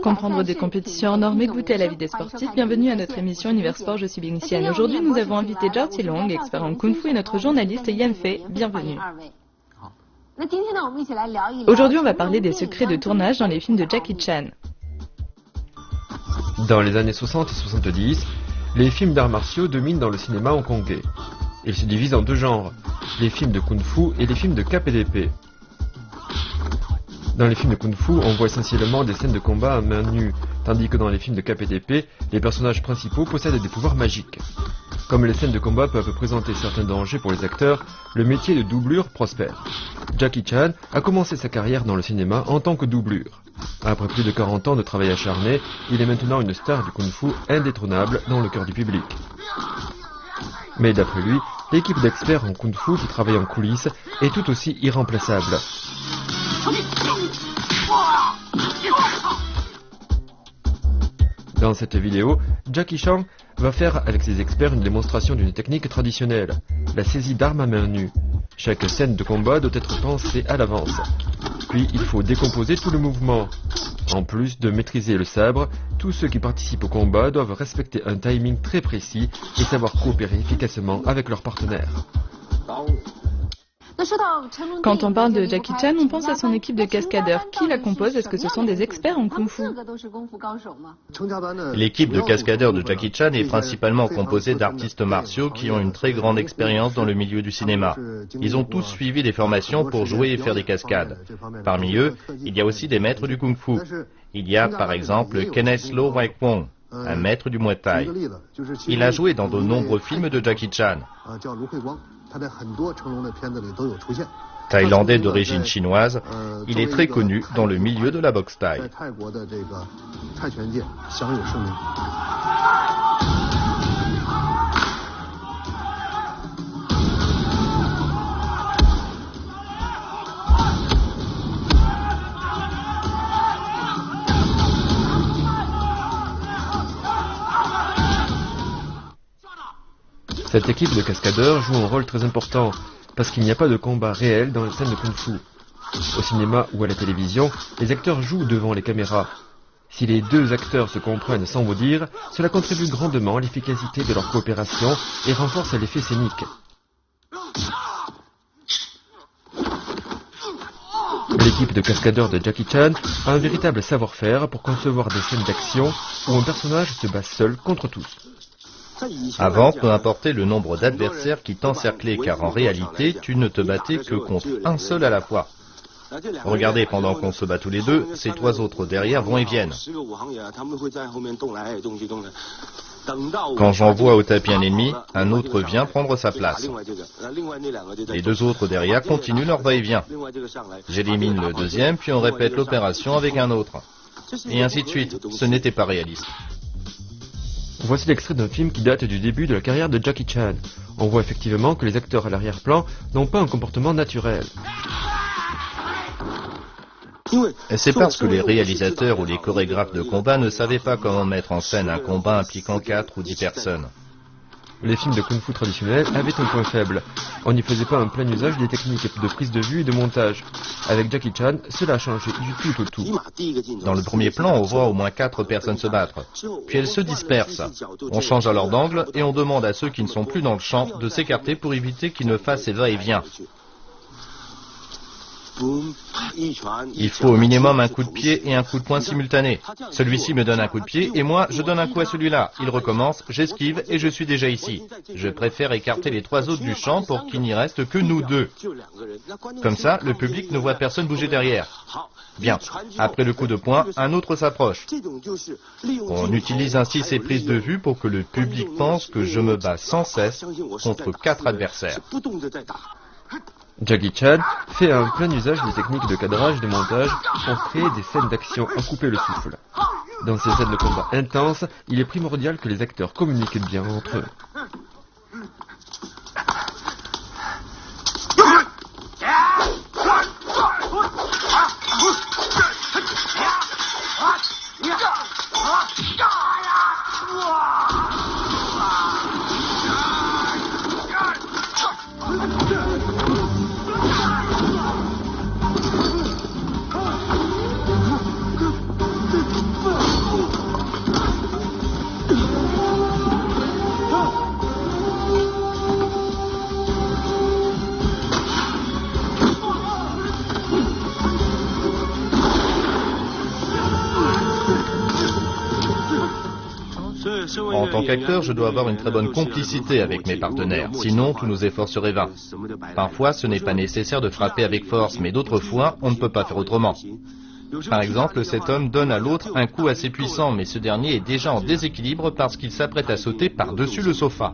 Comprendre des compétitions en normes et goûter à la vie des sportifs, bienvenue à notre émission Univers Sport, je suis Bing Xian. Aujourd'hui, nous avons invité Zhao Qilong, expert en Kung Fu, et notre journaliste Yan Fei. Bienvenue. Aujourd'hui, on va parler des secrets de tournage dans les films de Jackie Chan. Dans les années 60 et 70, les films d'arts martiaux dominent dans le cinéma hongkongais. Ils se divisent en deux genres, les films de Kung Fu et les films de KPDP. Dans les films de Kung Fu, on voit essentiellement des scènes de combat à main nue, tandis que dans les films de KPDP, les personnages principaux possèdent des pouvoirs magiques. Comme les scènes de combat peuvent présenter certains dangers pour les acteurs, le métier de doublure prospère. Jackie Chan a commencé sa carrière dans le cinéma en tant que doublure. Après plus de 40 ans de travail acharné, il est maintenant une star du Kung Fu indétrônable dans le cœur du public. Mais d'après lui, l'équipe d'experts en Kung Fu qui travaille en coulisses est tout aussi irremplaçable. Dans cette vidéo, Jackie Chan va faire avec ses experts une démonstration d'une technique traditionnelle, la saisie d'armes à main nue. Chaque scène de combat doit être pensée à l'avance. Puis il faut décomposer tout le mouvement. En plus de maîtriser le sabre, tous ceux qui participent au combat doivent respecter un timing très précis et savoir coopérer efficacement avec leurs partenaires. Quand on parle de Jackie Chan, on pense à son équipe de cascadeurs. Qui la compose? Est-ce que ce sont des experts en Kung Fu? L'équipe de cascadeurs de Jackie Chan est principalement composée d'artistes martiaux qui ont une très grande expérience dans le milieu du cinéma. Ils ont tous suivi des formations pour jouer et faire des cascades. Parmi eux, il y a aussi des maîtres du Kung Fu. Il y a par exemple Kenneth Lo Wai Kwong, un maître du Muay Thai. Il a joué dans de nombreux films de Jackie Chan. Thaïlandais d'origine chinoise, il est très connu dans le milieu de la boxe thaï. Cette équipe de cascadeurs joue un rôle très important, parce qu'il n'y a pas de combat réel dans les scènes de Kung Fu. Au cinéma ou à la télévision, les acteurs jouent devant les caméras. Si les deux acteurs se comprennent sans mot dire, cela contribue grandement à l'efficacité de leur coopération et renforce l'effet scénique. L'équipe de cascadeurs de Jackie Chan a un véritable savoir-faire pour concevoir des scènes d'action où un personnage se bat seul contre tous. Avant, peu importait le nombre d'adversaires qui t'encerclaient, car en réalité, tu ne te battais que contre un seul à la fois. Regardez, pendant qu'on se bat tous les deux, ces trois autres derrière vont et viennent. Quand j'envoie au tapis un ennemi, un autre vient prendre sa place. Les deux autres derrière continuent leur va-et-vient. J'élimine le deuxième, puis on répète l'opération avec un autre. Et ainsi de suite. Ce n'était pas réaliste. Voici l'extrait d'un film qui date du début de la carrière de Jackie Chan. On voit effectivement que les acteurs à l'arrière-plan n'ont pas un comportement naturel. C'est parce que les réalisateurs ou les chorégraphes de combat ne savaient pas comment mettre en scène un combat impliquant 4 ou 10 personnes. Les films de Kung Fu traditionnels avaient un point faible. On n'y faisait pas un plein usage des techniques de prise de vue et de montage. Avec Jackie Chan, cela a changé du tout au tout. Dans le premier plan, on voit au moins 4 personnes se battre. Puis elles se dispersent. On change alors d'angle et on demande à ceux qui ne sont plus dans le champ de s'écarter pour éviter qu'ils ne fassent ces va-et-vient. Il faut au minimum un coup de pied et un coup de poing simultanés. Celui-ci me donne un coup de pied et moi je donne un coup à celui-là. Il recommence, j'esquive et je suis déjà ici. Je préfère écarter les 3 autres du champ pour qu'il n'y reste que nous 2. Comme ça, le public ne voit personne bouger derrière. Bien, après le coup de poing, un autre s'approche. On utilise ainsi ces prises de vue pour que le public pense que je me bats sans cesse contre 4 adversaires. Jackie Chan fait un plein usage des techniques de cadrage et de montage pour créer des scènes d'action à couper le souffle. Dans ces scènes de combat intenses, il est primordial que les acteurs communiquent bien entre eux. En tant qu'acteur, je dois avoir une très bonne complicité avec mes partenaires, sinon tous nos efforts seraient vains. Parfois, ce n'est pas nécessaire de frapper avec force, mais d'autres fois, on ne peut pas faire autrement. Par exemple, cet homme donne à l'autre un coup assez puissant, mais ce dernier est déjà en déséquilibre parce qu'il s'apprête à sauter par-dessus le sofa.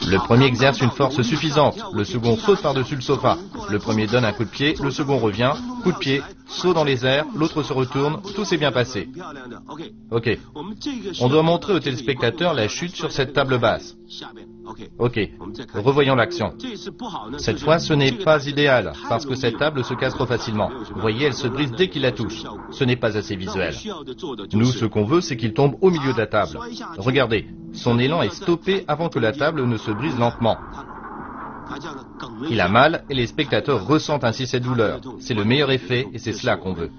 Le premier exerce une force suffisante, le second saute par-dessus le sofa. Le premier donne un coup de pied, le second revient, coup de pied, saut dans les airs, l'autre se retourne, tout s'est bien passé. Ok. On doit montrer aux téléspectateurs la chute sur cette table basse. Ok. Revoyons l'action. Cette fois, ce n'est pas idéal, parce que cette table se casse trop facilement. Vous voyez, elle se brise dès qu'il la touche. Ce n'est pas assez visuel. Nous, ce qu'on veut, c'est qu'il tombe au milieu de la table. Regardez, son élan est stoppé avant que la table ne se brise lentement. Il a mal et les spectateurs ressentent ainsi cette douleur. C'est le meilleur effet et c'est cela qu'on veut.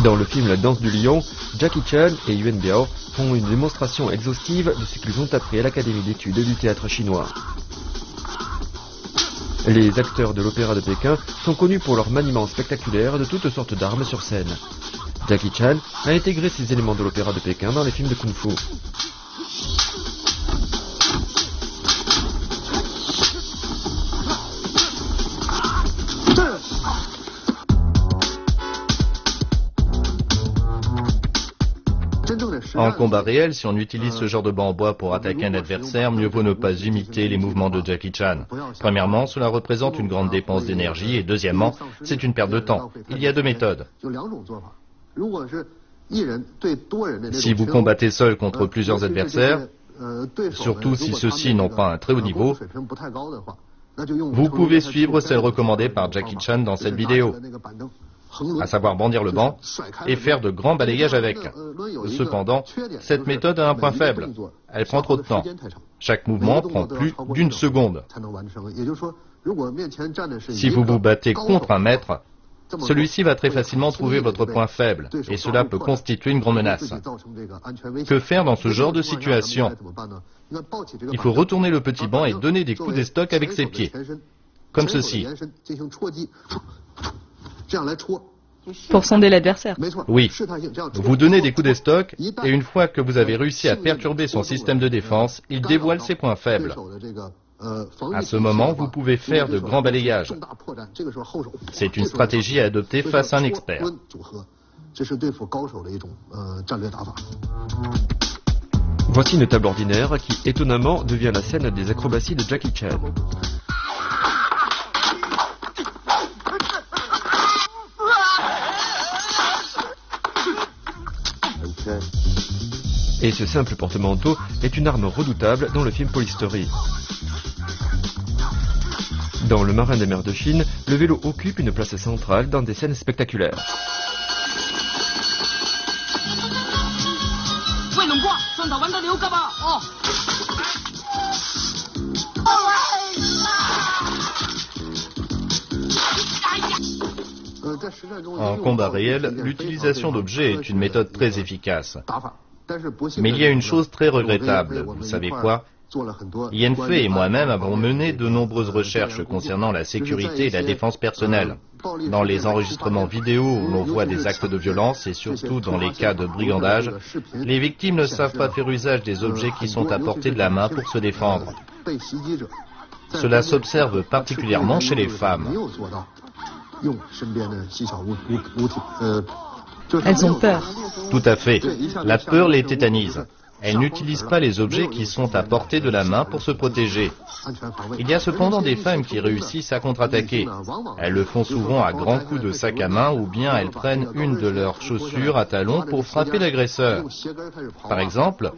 Dans le film La Danse du Lion, Jackie Chan et Yuen Biao font une démonstration exhaustive de ce qu'ils ont appris à l'Académie d'études du théâtre chinois. Les acteurs de l'Opéra de Pékin sont connus pour leur maniement spectaculaire de toutes sortes d'armes sur scène. Jackie Chan a intégré ces éléments de l'Opéra de Pékin dans les films de kung-fu. En combat réel, si on utilise ce genre de banc en bois pour attaquer un adversaire, mieux vaut ne pas imiter les mouvements de Jackie Chan. Premièrement, cela représente une grande dépense d'énergie et deuxièmement, c'est une perte de temps. Il y a deux méthodes. Si vous combattez seul contre plusieurs adversaires, surtout si ceux-ci n'ont pas un très haut niveau, vous pouvez suivre celle recommandée par Jackie Chan dans cette vidéo, à savoir bondir le banc et faire de grands balayages avec. Cependant, cette méthode a un point faible. Elle prend trop de temps. Chaque mouvement prend plus d'une seconde. Si vous vous battez contre un maître, celui-ci va très facilement trouver votre point faible, et cela peut constituer une grande menace. Que faire dans ce genre de situation? Il faut retourner le petit banc et donner des coups d'estoc avec ses pieds, comme ceci. Pour sonder l'adversaire. Oui. Vous donnez des coups d'estoc, et une fois que vous avez réussi à perturber son système de défense, il dévoile ses points faibles. À ce moment, vous pouvez faire de grands balayages. C'est une stratégie à adopter face à un expert. Voici une table ordinaire qui, étonnamment, devient la scène des acrobaties de Jackie Chan. Et ce simple porte-manteau est une arme redoutable dans le film Police-Story. Dans Le Marin des mers de Chine, le vélo occupe une place centrale dans des scènes spectaculaires. En combat réel, l'utilisation d'objets est une méthode très efficace. Mais il y a une chose très regrettable, vous savez quoi? Yen Fei et moi-même avons mené de nombreuses recherches concernant la sécurité et la défense personnelle. Dans les enregistrements vidéo où l'on voit des actes de violence et surtout dans les cas de brigandage, les victimes ne savent pas faire usage des objets qui sont à portée de la main pour se défendre. Cela s'observe particulièrement chez les femmes. Elles ont peur. Tout à fait. La peur les tétanise. Elles n'utilisent pas les objets qui sont à portée de la main pour se protéger. Il y a cependant des femmes qui réussissent à contre-attaquer. Elles le font souvent à grands coups de sac à main ou bien elles prennent une de leurs chaussures à talons pour frapper l'agresseur. Par exemple,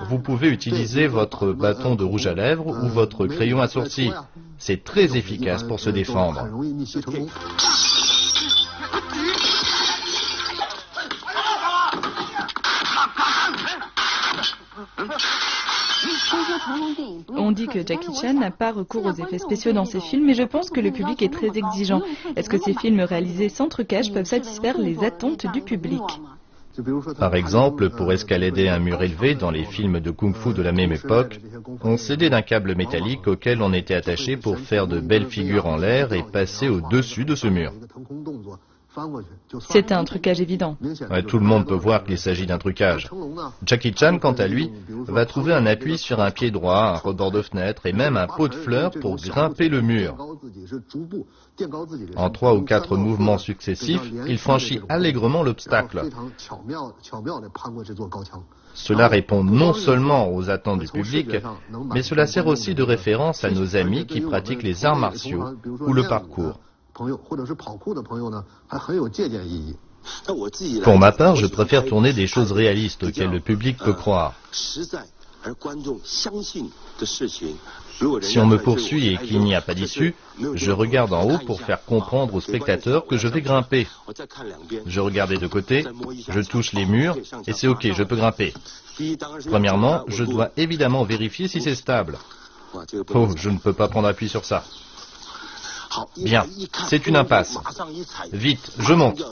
vous pouvez utiliser votre bâton de rouge à lèvres ou votre crayon à sourcils. C'est très efficace pour se défendre. On dit que Jackie Chan n'a pas recours aux effets spéciaux dans ses films, mais je pense que le public est très exigeant. Est-ce que ces films réalisés sans trucage peuvent satisfaire les attentes du public? Par exemple, pour escalader un mur élevé dans les films de kung-fu de la même époque, on s'aidait d'un câble métallique auquel on était attaché pour faire de belles figures en l'air et passer au-dessus de ce mur. C'était un trucage évident. Ouais, tout le monde peut voir qu'il s'agit d'un trucage. Jackie Chan, quant à lui, va trouver un appui sur un pied droit, un rebord de fenêtre et même un pot de fleurs pour grimper le mur. En 3 ou 4 mouvements successifs, il franchit allègrement l'obstacle. Cela répond non seulement aux attentes du public, mais cela sert aussi de référence à nos amis qui pratiquent les arts martiaux ou le parcours. Pour ma part, je préfère tourner des choses réalistes auxquelles le public peut croire. Si on me poursuit et qu'il n'y a pas d'issue, je regarde en haut pour faire comprendre aux spectateurs que je vais grimper. Je regarde des deux côtés, je touche les murs et c'est ok, je peux grimper. Premièrement, je dois évidemment vérifier si c'est stable. Oh, je ne peux pas prendre appui sur ça. Bien, c'est une impasse. Vite, je monte.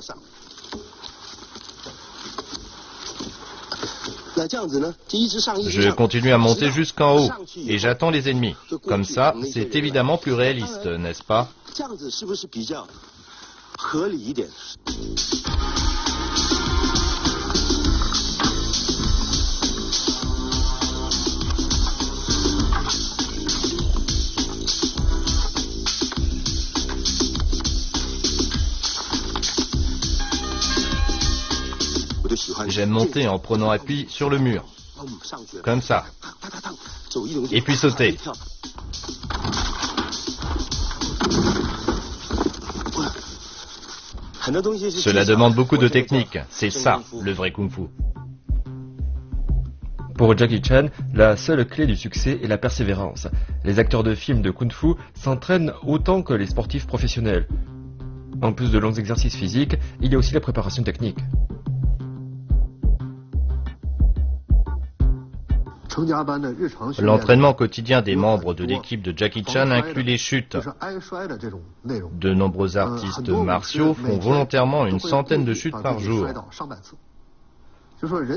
Je continue à monter jusqu'en haut et j'attends les ennemis. Comme ça, c'est évidemment plus réaliste, n'est-ce pas? J'aime monter en prenant appui sur le mur. Comme ça. Et puis sauter. Cela demande beaucoup de technique. C'est ça, le vrai kung-fu. Pour Jackie Chan, la seule clé du succès est la persévérance. Les acteurs de films de kung-fu s'entraînent autant que les sportifs professionnels. En plus de longs exercices physiques, il y a aussi la préparation technique. L'entraînement quotidien des membres de l'équipe de Jackie Chan inclut les chutes. De nombreux artistes martiaux font volontairement une centaine de chutes par jour.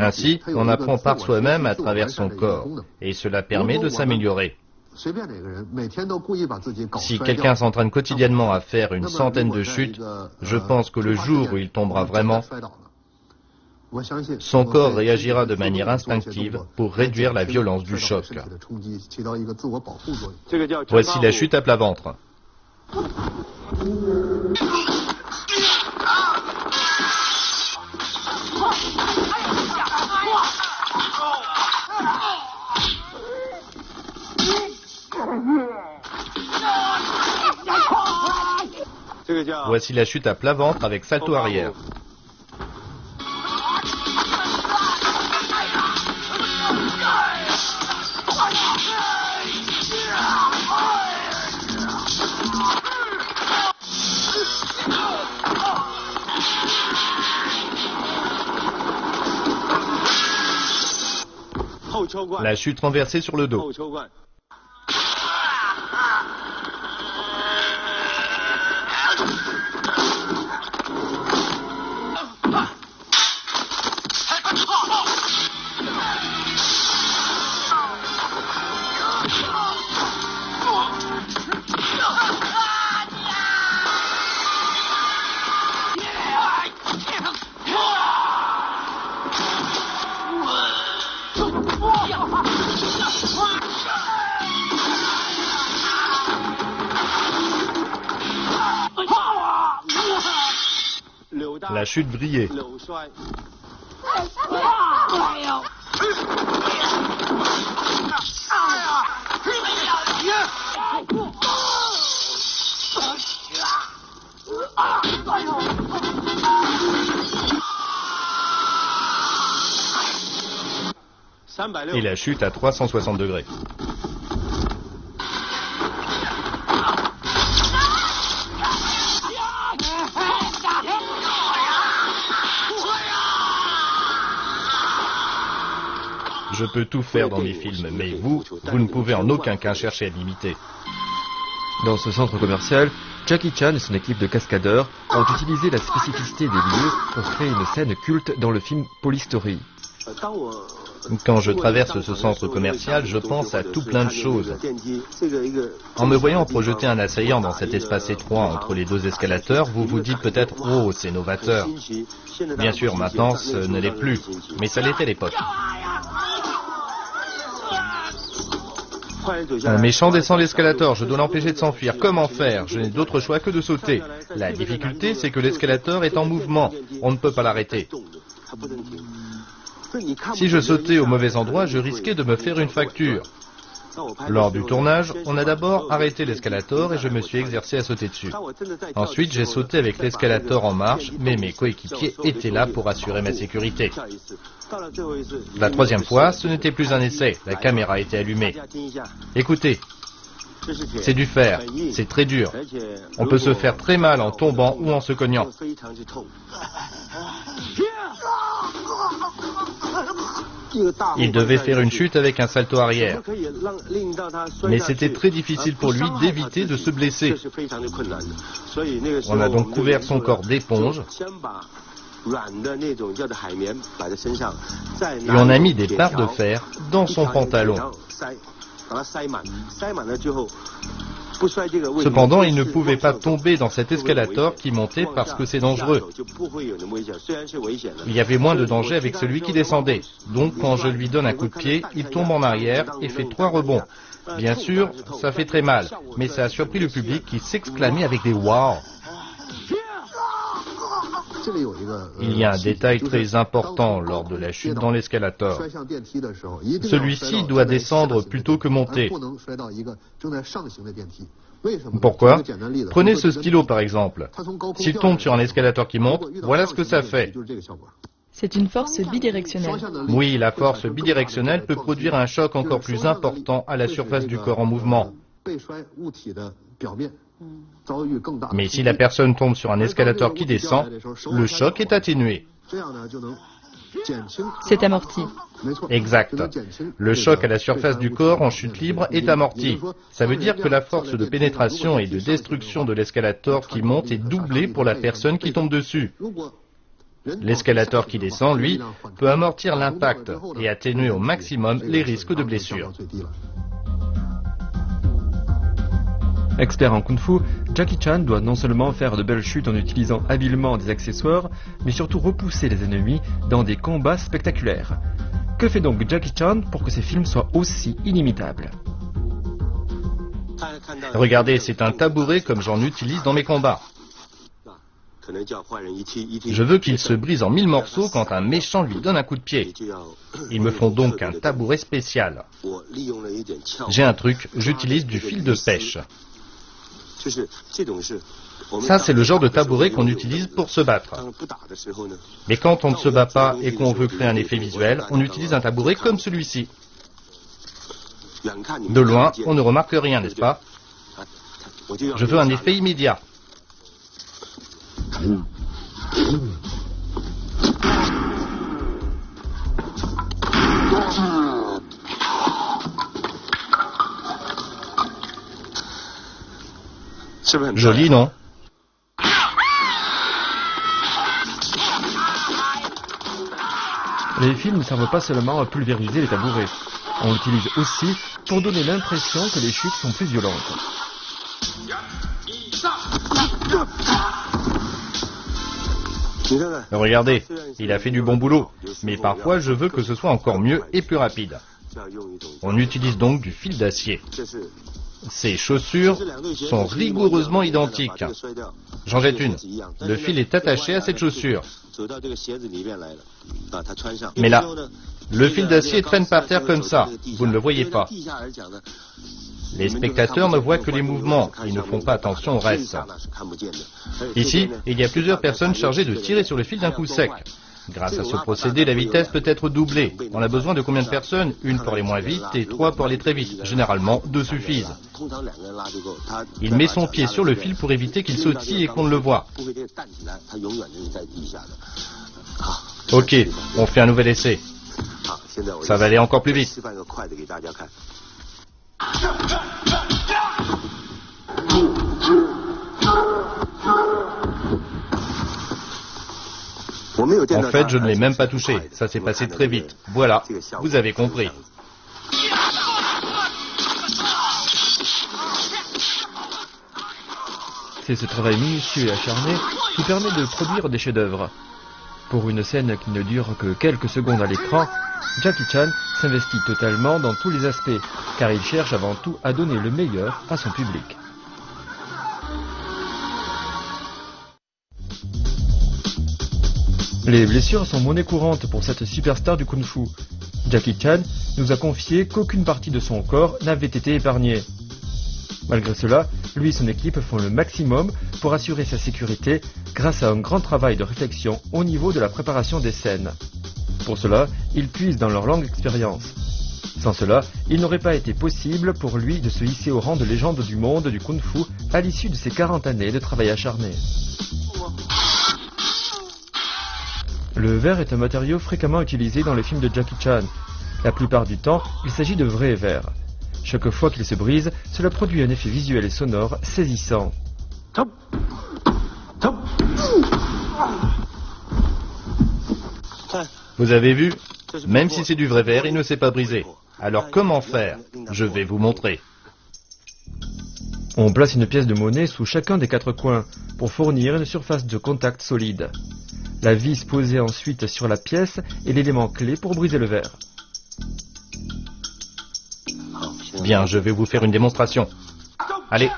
Ainsi, on apprend par soi-même à travers son corps, et cela permet de s'améliorer. Si quelqu'un s'entraîne quotidiennement à faire une centaine de chutes, je pense que le jour où il tombera vraiment, son corps réagira de manière instinctive pour réduire la violence du choc. Voici la chute à plat ventre. Voici la chute à plat ventre avec salto arrière. La chute renversée sur le dos. La chute brillée. Et la chute à 360 degrés. Je peux tout faire dans mes films, mais vous ne pouvez en aucun cas chercher à m'imiter. Dans ce centre commercial, Jackie Chan et son équipe de cascadeurs ont utilisé la spécificité des lieux pour créer une scène culte dans le film Police Story. Quand je traverse ce centre commercial, je pense à tout plein de choses. En me voyant projeter un assaillant dans cet espace étroit entre les deux escalateurs, vous vous dites peut-être « Oh, c'est novateur ». Bien sûr, maintenant, ce ne l'est plus, mais ça l'était à l'époque. Un méchant descend l'escalator, je dois l'empêcher de s'enfuir. Comment faire? Je n'ai d'autre choix que de sauter. La difficulté, c'est que l'escalator est en mouvement. On ne peut pas l'arrêter. Si je sautais au mauvais endroit, je risquais de me faire une fracture. Lors du tournage, on a d'abord arrêté l'escalator et je me suis exercé à sauter dessus. Ensuite, j'ai sauté avec l'escalator en marche, mais mes coéquipiers étaient là pour assurer ma sécurité. La troisième fois, ce n'était plus un essai, la caméra était allumée. Écoutez, c'est du fer, c'est très dur. On peut se faire très mal en tombant ou en se cognant. Il devait faire une chute avec un salto arrière. Mais c'était très difficile pour lui d'éviter de se blesser. On a donc couvert son corps d'éponge et on a mis des barres de fer dans son pantalon. Cependant, il ne pouvait pas tomber dans cet escalator qui montait parce que c'est dangereux. Il y avait moins de danger avec celui qui descendait. Donc, quand je lui donne un coup de pied, il tombe en arrière et fait 3 rebonds. Bien sûr, ça fait très mal, mais ça a surpris le public qui s'exclamait avec des « wow ». Il y a un détail très important lors de la chute dans l'escalator. Celui-ci doit descendre plutôt que monter. Pourquoi? Prenez ce stylo par exemple. S'il tombe sur un escalator qui monte, voilà ce que ça fait. C'est une force bidirectionnelle. Oui, la force bidirectionnelle peut produire un choc encore plus important à la surface du corps en mouvement. Mais si la personne tombe sur un escalator qui descend, le choc est atténué. C'est amorti. Exact. Le choc à la surface du corps en chute libre est amorti. Ça veut dire que la force de pénétration et de destruction de l'escalator qui monte est doublée pour la personne qui tombe dessus. L'escalator qui descend, lui, peut amortir l'impact et atténuer au maximum les risques de blessure. Expert en kung-fu, Jackie Chan doit non seulement faire de belles chutes en utilisant habilement des accessoires, mais surtout repousser les ennemis dans des combats spectaculaires. Que fait donc Jackie Chan pour que ses films soient aussi inimitables? Regardez, c'est un tabouret comme j'en utilise dans mes combats. Je veux qu'il se brise en 1000 morceaux quand un méchant lui donne un coup de pied. Ils me font donc un tabouret spécial. J'ai un truc, j'utilise du fil de pêche. Ça, c'est le genre de tabouret qu'on utilise pour se battre. Mais quand on ne se bat pas et qu'on veut créer un effet visuel, on utilise un tabouret comme celui-ci. De loin, on ne remarque rien, n'est-ce pas? Je veux un effet immédiat. Joli, non? Les films ne servent pas seulement à pulvériser les tabourets. On l'utilise aussi pour donner l'impression que les chutes sont plus violentes. Regardez, il a fait du bon boulot, mais parfois je veux que ce soit encore mieux et plus rapide. On utilise donc du fil d'acier. Ces chaussures sont rigoureusement identiques. J'en jette une. Le fil est attaché à cette chaussure. Mais là, le fil d'acier traîne par terre comme ça. Vous ne le voyez pas. Les spectateurs ne voient que les mouvements. Ils ne font pas attention au reste. Ici, il y a plusieurs personnes chargées de tirer sur le fil d'un coup sec. Grâce à ce procédé, la vitesse peut être doublée. On a besoin de combien de personnes? 1 pour aller moins vite et 3 pour aller très vite. Généralement, 2 suffisent. Il met son pied sur le fil pour éviter qu'il sautille et qu'on ne le voie. Ok, on fait un nouvel essai. Ça va aller encore plus vite. En fait, je ne l'ai même pas touché. Ça s'est passé très vite. Voilà, vous avez compris. C'est ce travail minutieux et acharné qui permet de produire des chefs-d'œuvre. Pour une scène qui ne dure que quelques secondes à l'écran, Jackie Chan s'investit totalement dans tous les aspects, car il cherche avant tout à donner le meilleur à son public. Les blessures sont monnaie courante pour cette superstar du kung-fu. Jackie Chan nous a confié qu'aucune partie de son corps n'avait été épargnée. Malgré cela, lui et son équipe font le maximum pour assurer sa sécurité grâce à un grand travail de réflexion au niveau de la préparation des scènes. Pour cela, ils puisent dans leur longue expérience. Sans cela, il n'aurait pas été possible pour lui de se hisser au rang de légende du monde du kung-fu à l'issue de ses 40 années de travail acharné. Le verre est un matériau fréquemment utilisé dans les films de Jackie Chan. La plupart du temps, il s'agit de vrais verres. Chaque fois qu'il se brise, cela produit un effet visuel et sonore saisissant. Vous avez vu? Même si c'est du vrai verre, il ne s'est pas brisé. Alors comment faire? Je vais vous montrer. On place une pièce de monnaie sous chacun des 4 coins pour fournir une surface de contact solide. La vis posée ensuite sur la pièce est l'élément clé pour briser le verre. Bien, je vais vous faire une démonstration. Allez.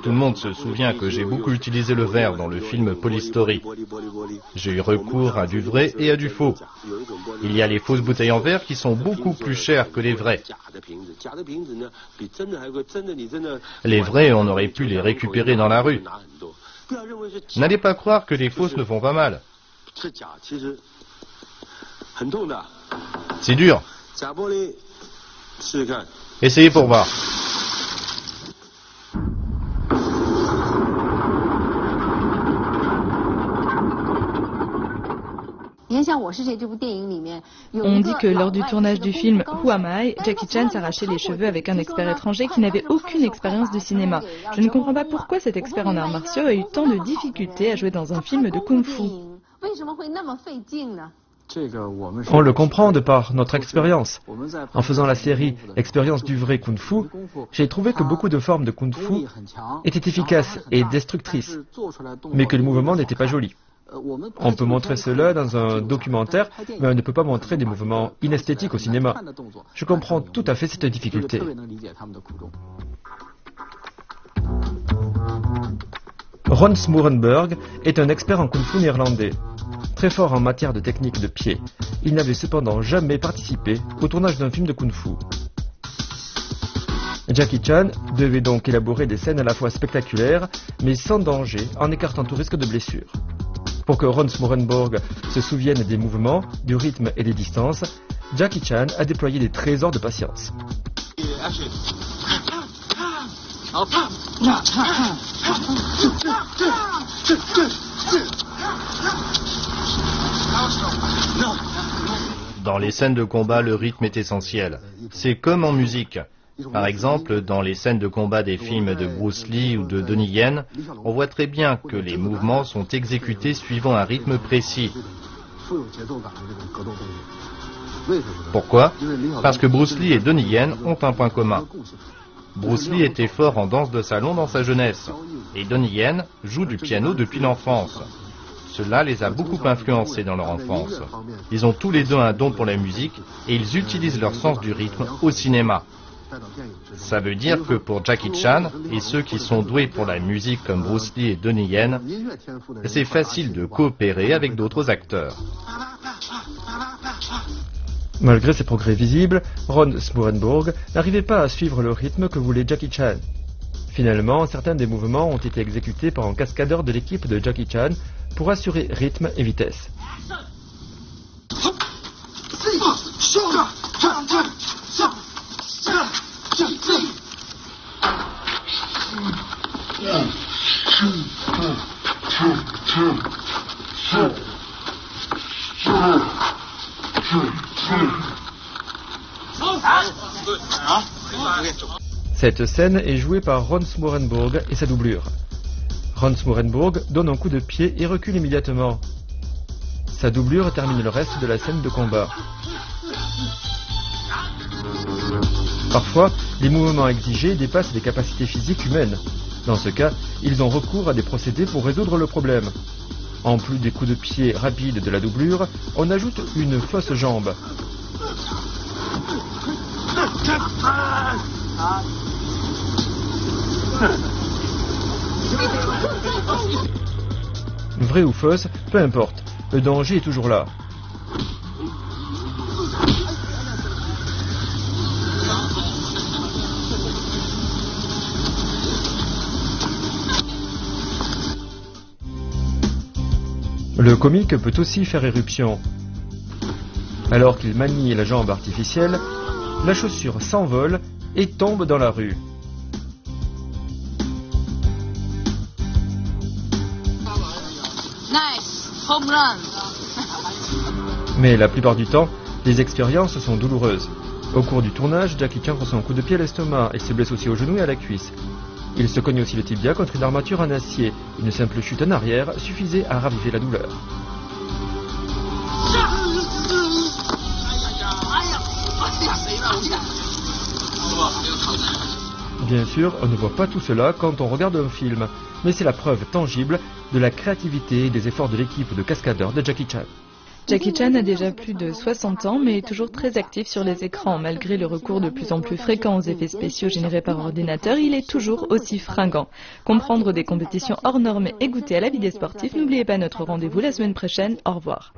Tout le monde se souvient que j'ai beaucoup utilisé le verre dans le film Police Story. J'ai eu recours à du vrai et à du faux. Il y a les fausses bouteilles en verre qui sont beaucoup plus chères que les vraies. Les vraies, on aurait pu les récupérer dans la rue. N'allez pas croire que les fausses ne font pas mal. C'est dur. Essayez pour voir. On dit que lors du tournage du film Who Am I, Jackie Chan s'arrachait les cheveux avec un expert étranger qui n'avait aucune expérience de cinéma. Je ne comprends pas pourquoi cet expert en arts martiaux a eu tant de difficultés à jouer dans un film de kung-fu. On le comprend de par notre expérience. En faisant la série Expérience du vrai kung-fu, j'ai trouvé que beaucoup de formes de kung-fu étaient efficaces et destructrices, mais que les mouvements n'étaient pas jolis. On peut montrer cela dans un documentaire, mais on ne peut pas montrer des mouvements inesthétiques au cinéma. Je comprends tout à fait cette difficulté. Ron Smorenberg est un expert en kung-fu néerlandais. Très fort en matière de technique de pied, il n'avait cependant jamais participé au tournage d'un film de kung-fu. Jackie Chan devait donc élaborer des scènes à la fois spectaculaires, mais sans danger, en écartant tout risque de blessure. Pour que Ron Smorenberg se souvienne des mouvements, du rythme et des distances, Jackie Chan a déployé des trésors de patience. Dans les scènes de combat, le rythme est essentiel. C'est comme en musique. Par exemple, dans les scènes de combat des films de Bruce Lee ou de Donnie Yen, on voit très bien que les mouvements sont exécutés suivant un rythme précis. Pourquoi? Parce que Bruce Lee et Donnie Yen ont un point commun. Bruce Lee était fort en danse de salon dans sa jeunesse, et Donnie Yen joue du piano depuis l'enfance. Cela les a beaucoup influencés dans leur enfance. Ils ont tous les deux un don pour la musique et ils utilisent leur sens du rythme au cinéma. Ça veut dire que pour Jackie Chan et ceux qui sont doués pour la musique comme Bruce Lee et Donnie Yen, c'est facile de coopérer avec d'autres acteurs. Malgré ses progrès visibles, Ron Smorenberg n'arrivait pas à suivre le rythme que voulait Jackie Chan. Finalement, certains des mouvements ont été exécutés par un cascadeur de l'équipe de Jackie Chan pour assurer rythme et vitesse. Cette scène est jouée par Ron Smorenburg et sa doublure. Ron Smorenburg donne un coup de pied et recule immédiatement. Sa doublure termine le reste de la scène de combat. Parfois, les mouvements exigés dépassent les capacités physiques humaines. Dans ce cas, ils ont recours à des procédés pour résoudre le problème. En plus des coups de pied rapides de la doublure, on ajoute une fausse jambe. Vrai ou fausse, peu importe, le danger est toujours là. Le comique peut aussi faire éruption. Alors qu'il manie la jambe artificielle, la chaussure s'envole et tombe dans la rue. Nice, home run. Mais la plupart du temps, les expériences sont douloureuses. Au cours du tournage, Jackie Chan reçoit un coup de pied à l'estomac et se blesse aussi au genou et à la cuisse. Il se cogne aussi le tibia contre une armature en acier. Une simple chute en arrière suffisait à raviver la douleur. Bien sûr, on ne voit pas tout cela quand on regarde un film, mais c'est la preuve tangible de la créativité et des efforts de l'équipe de cascadeurs de Jackie Chan. Jackie Chan a déjà plus de 60 ans, mais est toujours très actif sur les écrans. Malgré le recours de plus en plus fréquent aux effets spéciaux générés par ordinateur, il est toujours aussi fringant. Comprendre des compétitions hors normes et goûter à la vie des sportifs, n'oubliez pas notre rendez-vous la semaine prochaine. Au revoir.